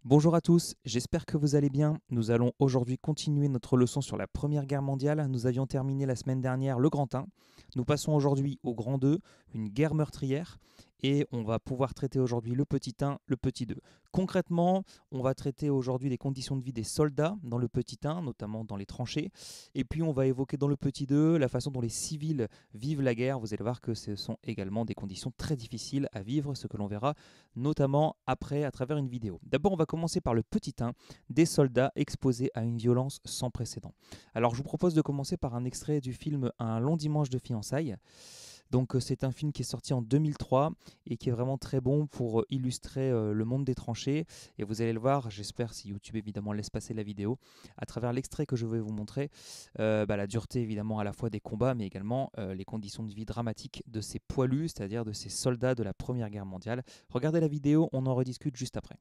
Bonjour à tous, j'espère que vous allez bien. Nous allons aujourd'hui continuer notre leçon sur la Première Guerre mondiale. Nous avions terminé la semaine dernière le Grand 1. Nous passons aujourd'hui au Grand 2, une guerre meurtrière. Et on va pouvoir traiter aujourd'hui le petit 1, le petit 2. Concrètement, on va traiter aujourd'hui des conditions de vie des soldats dans le petit 1, notamment dans les tranchées. Et puis on va évoquer dans le petit 2 la façon dont les civils vivent la guerre. Vous allez voir que ce sont également des conditions très difficiles à vivre, ce que l'on verra notamment après à travers une vidéo. D'abord, on va commencer par le petit 1, des soldats exposés à une violence sans précédent. Alors, je vous propose de commencer par un extrait du film Un long dimanche de fiançailles. Donc c'est un film qui est sorti en 2003 et qui est vraiment très bon pour illustrer le monde des tranchées. Et vous allez le voir, j'espère, si YouTube évidemment laisse passer la vidéo, à travers l'extrait que je vais vous montrer, la dureté évidemment à la fois des combats, mais également les conditions de vie dramatiques de ces poilus, c'est-à-dire de ces soldats de la Première Guerre mondiale. Regardez la vidéo, on en rediscute juste après.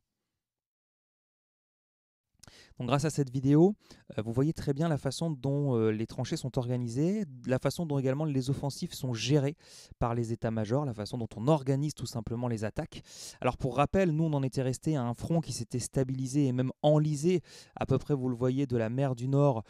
Donc grâce à cette vidéo, vous voyez très bien la façon dont les tranchées sont organisées, la façon dont également les offensives sont gérées par les états-majors, la façon dont on organise tout simplement les attaques. Alors pour rappel, nous on en était resté à un front qui s'était stabilisé et même enlisé, à peu près vous le voyez, de la mer du Nord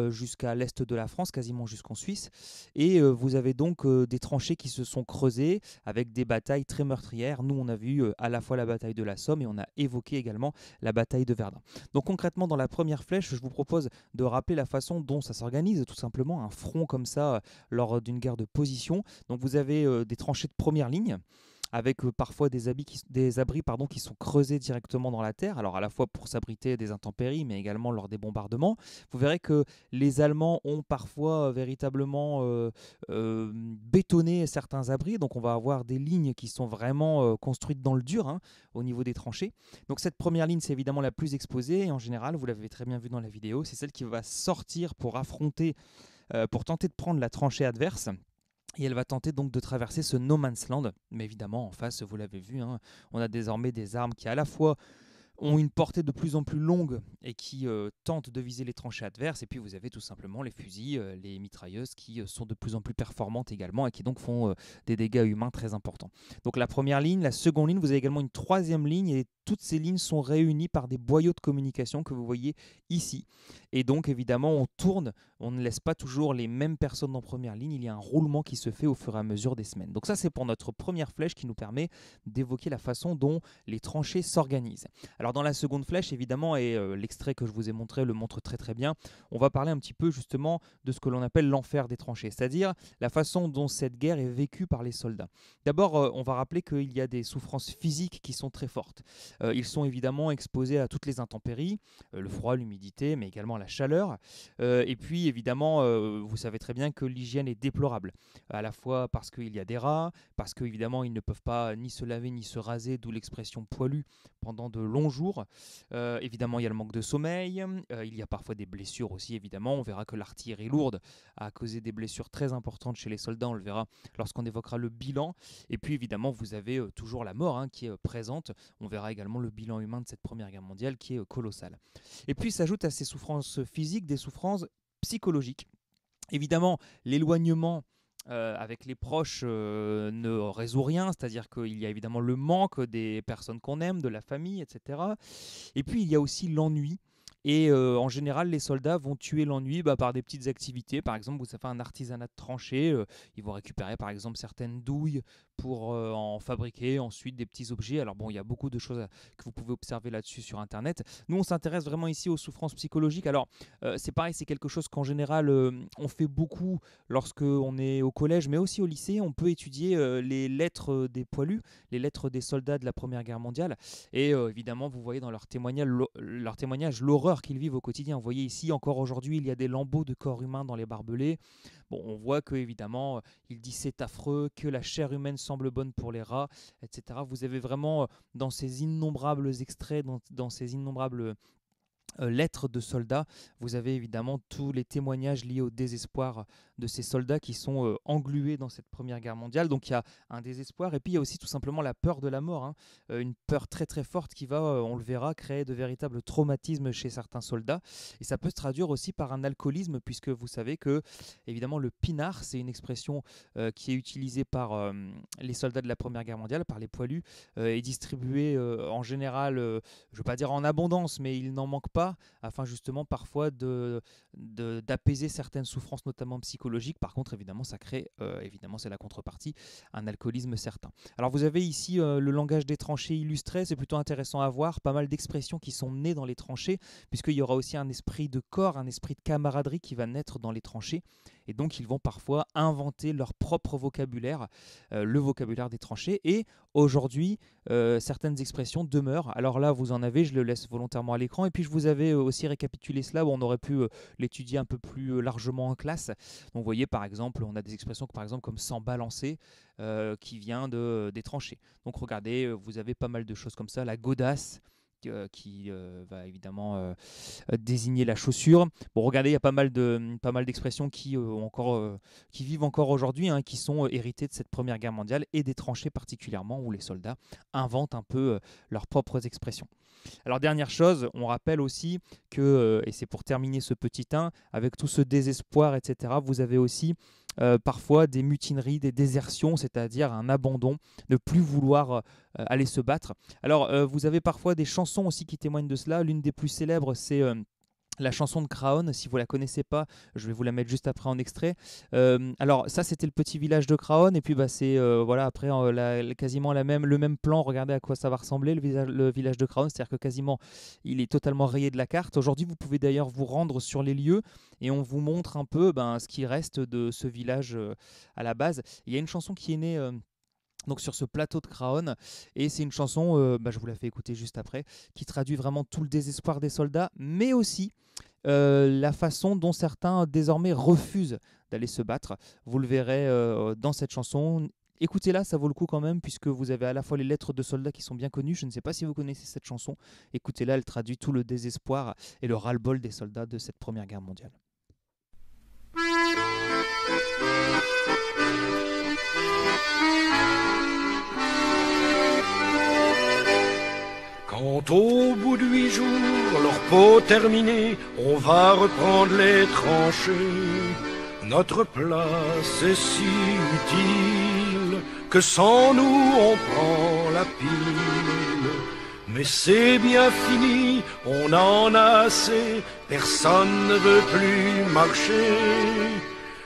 jusqu'à l'est de la France, quasiment jusqu'en Suisse. Et vous avez donc des tranchées qui se sont creusées avec des batailles très meurtrières. Nous on a vu à la fois la bataille de la Somme et on a évoqué également la bataille de Verdun. Donc concrètement, dans la première flèche, je vous propose de rappeler la façon dont ça s'organise, tout simplement un front comme ça lors d'une guerre de position. Donc vous avez des tranchées de première ligne avec parfois des abris qui sont creusés directement dans la terre, alors à la fois pour s'abriter des intempéries, mais également lors des bombardements. Vous verrez que les Allemands ont parfois véritablement bétonné certains abris, donc on va avoir des lignes qui sont vraiment construites dans le dur hein, au niveau des tranchées. Donc cette première ligne, c'est évidemment la plus exposée, et en général, vous l'avez très bien vu dans la vidéo, c'est celle qui va sortir pour affronter, pour tenter de prendre la tranchée adverse. Et elle va tenter donc de traverser ce no man's land. Mais évidemment, en face, vous l'avez vu, hein, on a désormais des armes qui à la fois ont une portée de plus en plus longue et qui tentent de viser les tranchées adverses. Et puis vous avez tout simplement les fusils, les mitrailleuses qui sont de plus en plus performantes également et qui donc font des dégâts humains très importants. Donc la première ligne, la seconde ligne, vous avez également une troisième ligne et toutes ces lignes sont réunies par des boyaux de communication que vous voyez ici. Et donc évidemment, on tourne, on ne laisse pas toujours les mêmes personnes en première ligne, il y a un roulement qui se fait au fur et à mesure des semaines. Donc ça, c'est pour notre première flèche qui nous permet d'évoquer la façon dont les tranchées s'organisent. Alors dans la seconde flèche, évidemment, et l'extrait que je vous ai montré le montre très très bien, on va parler un petit peu justement de ce que l'on appelle l'enfer des tranchées, c'est-à-dire la façon dont cette guerre est vécue par les soldats. D'abord, on va rappeler qu'il y a des souffrances physiques qui sont très fortes. Ils sont évidemment exposés à toutes les intempéries, le froid, l'humidité, mais également la chaleur. Et puis évidemment, vous savez très bien que l'hygiène est déplorable, à la fois parce qu'il y a des rats, parce qu'évidemment ils ne peuvent pas ni se laver ni se raser, d'où l'expression poilu pendant de longs jours. Évidemment, il y a le manque de sommeil, il y a parfois des blessures aussi, évidemment. On verra que l'artillerie lourde a causé des blessures très importantes chez les soldats, on le verra lorsqu'on évoquera le bilan. Et puis évidemment, vous avez toujours la mort hein, qui est présente. On verra également le bilan humain de cette Première Guerre mondiale qui est colossal. Et puis s'ajoutent à ces souffrances physiques des souffrances psychologiques. Évidemment, l'éloignement avec les proches ne résout rien, c'est-à-dire qu'il y a évidemment le manque des personnes qu'on aime, de la famille, etc. Et puis il y a aussi l'ennui. Et en général, les soldats vont tuer l'ennui par des petites activités. Par exemple, vous savez, un artisanat de tranchée. Ils vont récupérer, par exemple, certaines douilles pour en fabriquer ensuite des petits objets. Alors bon, il y a beaucoup de choses que vous pouvez observer là-dessus sur Internet. Nous, on s'intéresse vraiment ici aux souffrances psychologiques. Alors, c'est pareil, c'est quelque chose qu'en général, on fait beaucoup lorsque on est au collège, mais aussi au lycée. On peut étudier les lettres des poilus, les lettres des soldats de la Première Guerre mondiale. Et évidemment, vous voyez dans leur témoignage l'horreur qu'ils vivent au quotidien. Vous voyez ici, encore aujourd'hui, il y a des lambeaux de corps humains dans les barbelés. Bon, on voit que évidemment, il dit c'est affreux, que la chair humaine semble bonne pour les rats, etc. Vous avez vraiment dans ces innombrables extraits, dans ces innombrables lettres de soldats, vous avez évidemment tous les témoignages liés au désespoir de ces soldats qui sont englués dans cette Première Guerre mondiale. Donc il y a un désespoir et puis il y a aussi tout simplement la peur de la mort, hein. Une peur très très forte qui va, on le verra, créer de véritables traumatismes chez certains soldats. Et ça peut se traduire aussi par un alcoolisme, puisque vous savez que évidemment le pinard, c'est une expression qui est utilisée par les soldats de la Première Guerre mondiale, par les poilus, et distribuée en général, je ne veux pas dire en abondance, mais il n'en manque pas, afin justement parfois d'apaiser certaines souffrances, notamment psychologiques. Par contre, évidemment, ça crée, évidemment, c'est la contrepartie, un alcoolisme certain. Alors vous avez ici le langage des tranchées illustré, c'est plutôt intéressant à voir, pas mal d'expressions qui sont nées dans les tranchées, puisqu'il y aura aussi un esprit de corps, un esprit de camaraderie qui va naître dans les tranchées, et donc ils vont parfois inventer leur propre vocabulaire, le vocabulaire des tranchées, et aujourd'hui, certaines expressions demeurent. Alors là, vous en avez, je le laisse volontairement à l'écran, et puis je vous avais aussi récapitulé cela, où on aurait pu l'étudier un peu plus largement en classe. Donc vous voyez, par exemple, on a des expressions par exemple comme s'en balancer, qui vient des tranchées. Donc regardez, vous avez pas mal de choses comme ça, la godasse, qui va évidemment désigner la chaussure. Bon, regardez, il y a pas mal d'expressions qui vivent encore aujourd'hui, hein, qui sont héritées de cette Première Guerre mondiale et des tranchées particulièrement, où les soldats inventent un peu leurs propres expressions. Alors dernière chose, on rappelle aussi que, et c'est pour terminer ce petit 1, avec tout ce désespoir, etc., vous avez aussi parfois des mutineries, des désertions, c'est-à-dire un abandon, ne plus vouloir aller se battre. Alors vous avez parfois des chansons aussi qui témoignent de cela. L'une des plus célèbres, c'est la chanson de Craonne. Si vous ne la connaissez pas, je vais vous la mettre juste après en extrait. Alors ça, c'était le petit village de Craonne, et puis c'est voilà, après quasiment le même plan. Regardez à quoi ça va ressembler le village de Craonne, c'est-à-dire que quasiment il est totalement rayé de la carte. Aujourd'hui, vous pouvez d'ailleurs vous rendre sur les lieux et on vous montre un peu ce qui reste de ce village à la base. Il y a une chanson qui est née donc sur ce plateau de Craonne, et c'est une chanson, je vous la fais écouter juste après, qui traduit vraiment tout le désespoir des soldats, mais aussi la façon dont certains désormais refusent d'aller se battre. Vous le verrez dans cette chanson. Écoutez-la, ça vaut le coup quand même, puisque vous avez à la fois les lettres de soldats qui sont bien connues. Je ne sais pas si vous connaissez cette chanson. Écoutez-la, elle traduit tout le désespoir et le ras-le-bol des soldats de cette Première Guerre mondiale. Quand au bout de 8 jours, leur peau terminée, on va reprendre les tranchées. Notre place est si utile que sans nous on prend la pile. Mais c'est bien fini, on en a assez, personne ne veut plus marcher.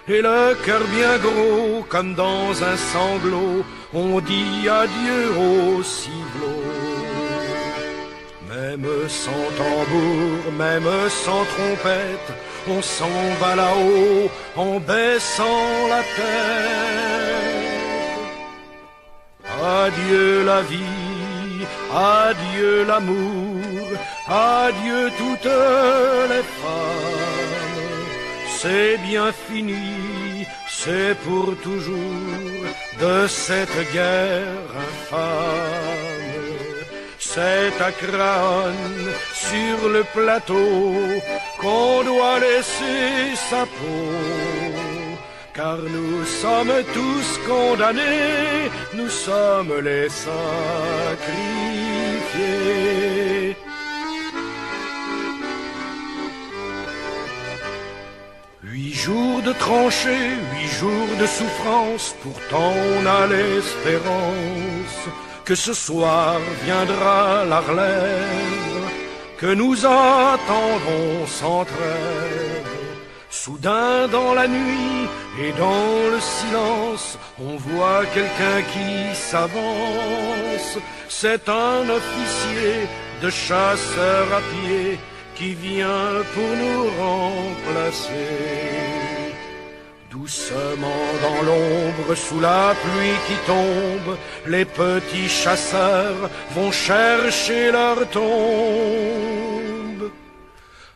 Et le cœur bien gros, comme dans un sanglot, on dit adieu au ciblot. Même sans tambour, même sans trompette, on s'en va là-haut en baissant la tête. Adieu la vie, adieu l'amour, adieu toutes les femmes. C'est bien fini, c'est pour toujours de cette guerre infâme. C'est à Craonne, sur le plateau, qu'on doit laisser sa peau. Car nous sommes tous condamnés, nous sommes les sacrifiés. Huit jours de tranchées, 8 jours de souffrance, pourtant on a l'espérance que ce soir viendra la relève, que nous attendrons sans trêve. Soudain dans la nuit et dans le silence, on voit quelqu'un qui s'avance. C'est un officier de chasseurs à pied qui vient pour nous remplacer. Doucement dans l'ombre, sous la pluie qui tombe, les petits chasseurs vont chercher leur tombe.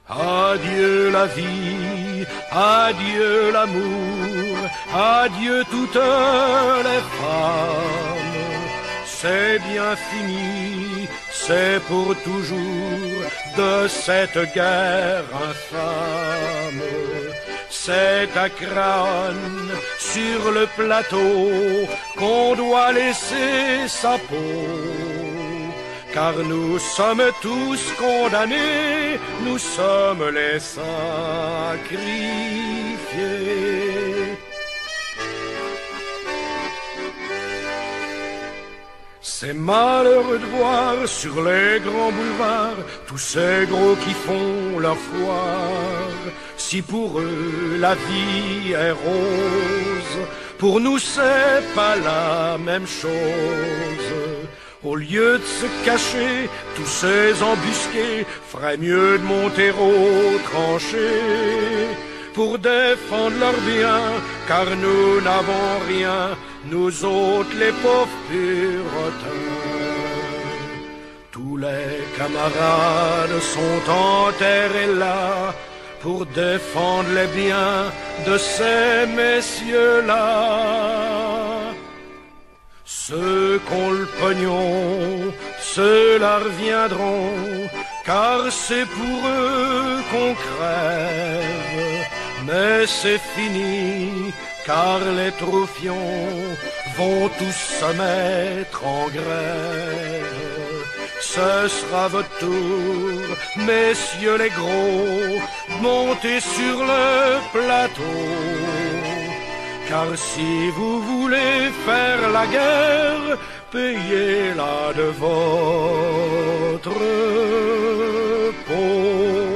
Adieu la vie, adieu l'amour, adieu toutes les femmes. C'est bien fini, c'est pour toujours de cette guerre infâme. C'est à Craonne, sur le plateau, qu'on doit laisser sa peau. Car nous sommes tous condamnés, nous sommes les sacrifiés. C'est malheureux de voir sur les grands boulevards tous ces gros qui font leur foire. Si pour eux la vie est rose, pour nous c'est pas la même chose. Au lieu de se cacher, tous ces embusqués feraient mieux de monter aux tranchées pour défendre leurs biens, car nous n'avons rien, nous autres les pauvres puritains. Tous les camarades sont enterrés là pour défendre les biens de ces messieurs-là. Ceux qu'ont le pognon, ceux-là reviendront, car c'est pour eux qu'on crève. Mais c'est fini, car les troufions vont tous se mettre en grève. Ce sera votre tour, messieurs les gros, montez sur le plateau. Car si vous voulez faire la guerre, payez-la de votre peau.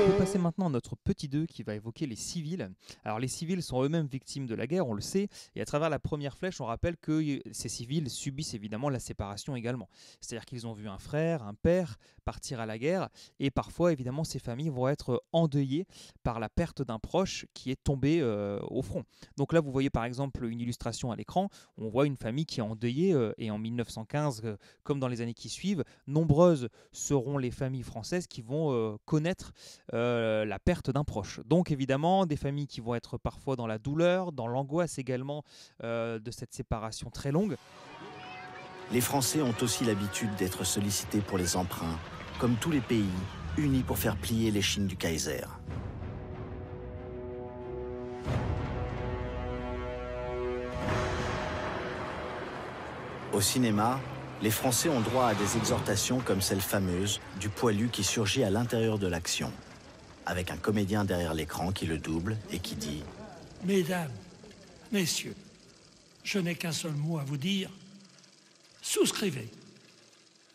On peut passer maintenant à notre petit 2 qui va évoquer les civils. Alors les civils sont eux-mêmes victimes de la guerre, on le sait, et à travers la première flèche, on rappelle que ces civils subissent évidemment la séparation également. C'est-à-dire qu'ils ont vu un frère, un père partir à la guerre, et parfois évidemment ces familles vont être endeuillées par la perte d'un proche qui est tombé au front. Donc là vous voyez par exemple une illustration à l'écran, on voit une famille qui est endeuillée, et en 1915, comme dans les années qui suivent, nombreuses seront les familles françaises qui vont connaître la perte d'un proche. Donc évidemment des familles qui vont être parfois dans la douleur, dans l'angoisse également de cette séparation très longue. Les Français ont aussi l'habitude d'être sollicités pour les emprunts, comme tous les pays, unis pour faire plier l'échine du Kaiser. Au cinéma, les Français ont droit à des exhortations comme celle fameuse du poilu qui surgit à l'intérieur de l'action, avec un comédien derrière l'écran qui le double et qui dit « Mesdames, messieurs, je n'ai qu'un seul mot à vous dire. Souscrivez. »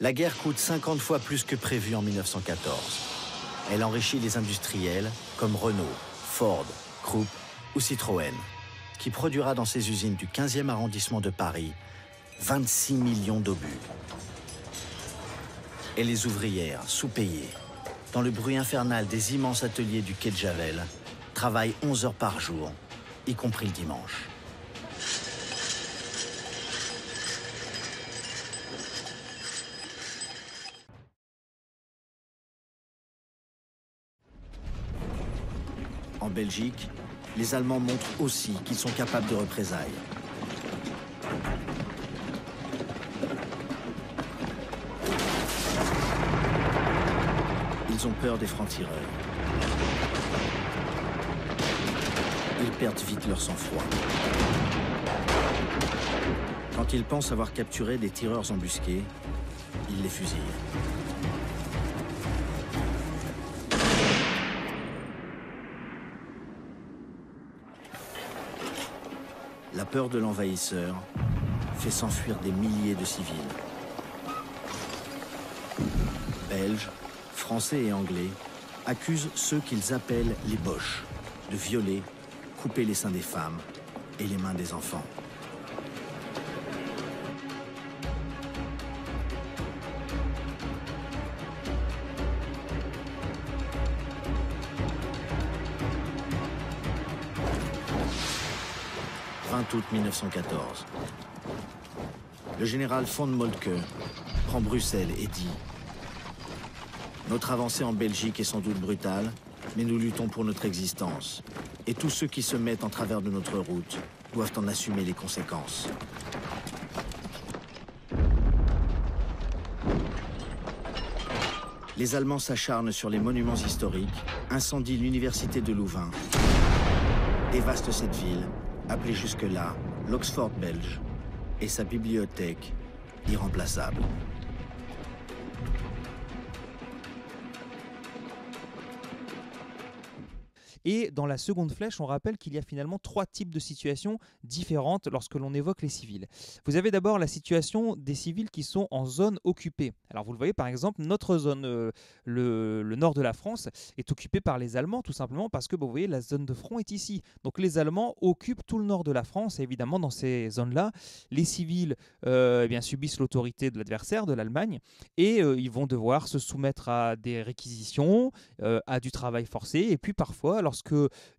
La guerre coûte 50 fois plus que prévu en 1914. Elle enrichit les industriels comme Renault, Ford, Krupp ou Citroën, qui produira dans ses usines du 15e arrondissement de Paris 26 millions d'obus. Et les ouvrières, sous-payées, dans le bruit infernal des immenses ateliers du quai de Javel, travaillent 11 heures par jour, y compris le dimanche. En Belgique, les Allemands montrent aussi qu'ils sont capables de représailles. Ils ont peur des francs-tireurs. Ils perdent vite leur sang-froid. Quand ils pensent avoir capturé des tireurs embusqués, ils les fusillent. La peur de l'envahisseur fait s'enfuir des milliers de civils. Belges, Français et Anglais accusent ceux qu'ils appellent les Boches de violer, couper les seins des femmes et les mains des enfants. Août 1914. Le général von Moltke prend Bruxelles et dit « Notre avancée en Belgique est sans doute brutale, mais nous luttons pour notre existence. Et tous ceux qui se mettent en travers de notre route doivent en assumer les conséquences. » Les Allemands s'acharnent sur les monuments historiques, incendient l'université de Louvain, dévastent cette ville, appelée jusque-là l'Oxford belge, et sa bibliothèque irremplaçable. Et dans la seconde flèche, on rappelle qu'il y a finalement 3 types de situations différentes lorsque l'on évoque les civils. Vous avez d'abord la situation des civils qui sont en zone occupée. Alors vous le voyez par exemple, notre zone, le nord de la France, est occupé par les Allemands tout simplement parce que vous voyez la zone de front est ici. Donc les Allemands occupent tout le nord de la France et évidemment dans ces zones-là, les civils eh bien, subissent l'autorité de l'adversaire, de l'Allemagne, et ils vont devoir se soumettre à des réquisitions, à du travail forcé, et puis parfois lorsque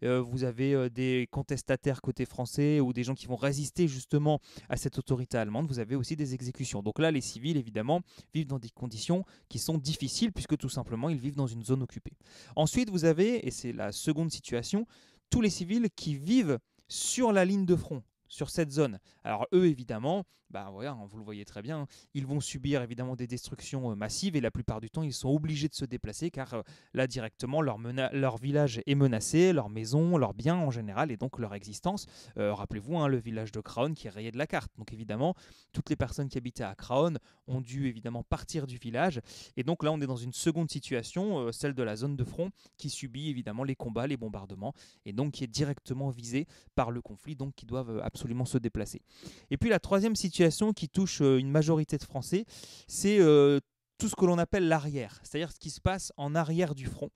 vous avez des contestataires côté français ou des gens qui vont résister justement à cette autorité allemande, vous avez aussi des exécutions. Donc là, les civils, évidemment, vivent dans des conditions qui sont difficiles puisque tout simplement, ils vivent dans une zone occupée. Ensuite, vous avez, et c'est la seconde situation, tous les civils qui vivent sur la ligne de front, sur cette zone. Alors eux, évidemment, voilà, vous le voyez très bien, ils vont subir évidemment des destructions massives et la plupart du temps, ils sont obligés de se déplacer car là, directement, leur village est menacé, leur maison, leurs biens en général et donc leur existence. Rappelez-vous, le village de Craonne qui est rayé de la carte. Donc évidemment, toutes les personnes qui habitaient à Craonne ont dû évidemment partir du village. Et donc là, on est dans une seconde situation, celle de la zone de front qui subit évidemment les combats, les bombardements et donc qui est directement visée par le conflit, donc qui doivent absolument se déplacer. Et puis la troisième situation qui touche une majorité de Français, c'est tout ce que l'on appelle l'arrière, c'est-à-dire ce qui se passe en arrière du front.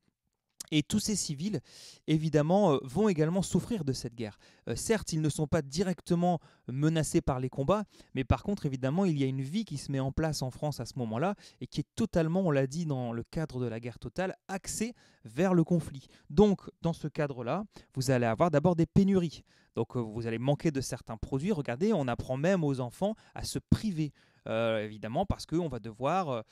Et tous ces civils, évidemment, vont également souffrir de cette guerre. Certes, ils ne sont pas directement menacés par les combats, mais par contre, évidemment, il y a une vie qui se met en place en France à ce moment-là et qui est totalement, on l'a dit dans le cadre de la guerre totale, axée vers le conflit. Donc, dans ce cadre-là, vous allez avoir d'abord des pénuries. Donc, vous allez manquer de certains produits. Regardez, on apprend même aux enfants à se priver. Évidemment parce qu'on va devoir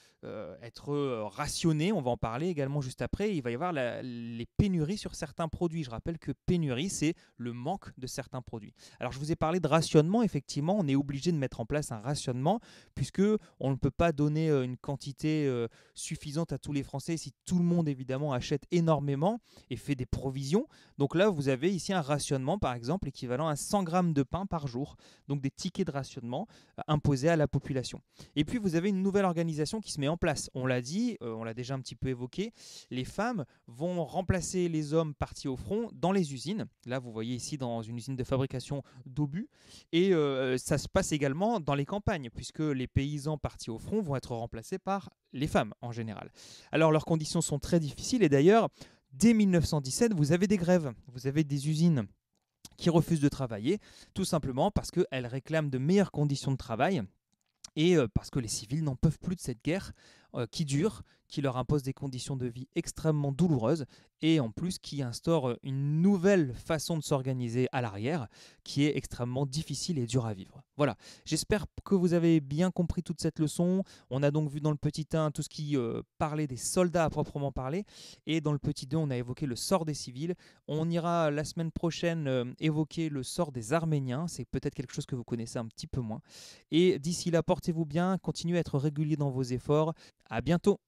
être rationné, on va en parler également juste après, il va y avoir les pénuries sur certains produits. Je rappelle que pénurie, c'est le manque de certains produits. Alors je vous ai parlé de rationnement, effectivement, on est obligé de mettre en place un rationnement puisque on ne peut pas donner une quantité suffisante à tous les Français si tout le monde évidemment achète énormément et fait des provisions. Donc là, vous avez ici un rationnement par exemple équivalent à 100 grammes de pain par jour, donc des tickets de rationnement imposés à la population. Et puis vous avez une nouvelle organisation qui se met en place. On l'a dit, on l'a déjà un petit peu évoqué, les femmes vont remplacer les hommes partis au front dans les usines. Là vous voyez ici dans une usine de fabrication d'obus. Et ça se passe également dans les campagnes puisque les paysans partis au front vont être remplacés par les femmes en général. Alors leurs conditions sont très difficiles et d'ailleurs dès 1917 vous avez des grèves, vous avez des usines qui refusent de travailler tout simplement parce qu'elles réclament de meilleures conditions de travail. Et parce que les civils n'en peuvent plus de cette guerre qui dure, qui leur impose des conditions de vie extrêmement douloureuses et en plus qui instaure une nouvelle façon de s'organiser à l'arrière qui est extrêmement difficile et dure à vivre. Voilà, j'espère que vous avez bien compris toute cette leçon. On a donc vu dans le petit 1 tout ce qui parlait des soldats à proprement parler et dans le petit 2 on a évoqué le sort des civils. On ira la semaine prochaine évoquer le sort des Arméniens, c'est peut-être quelque chose que vous connaissez un petit peu moins. Et d'ici là, portez-vous bien, continuez à être régulier dans vos efforts. À bientôt.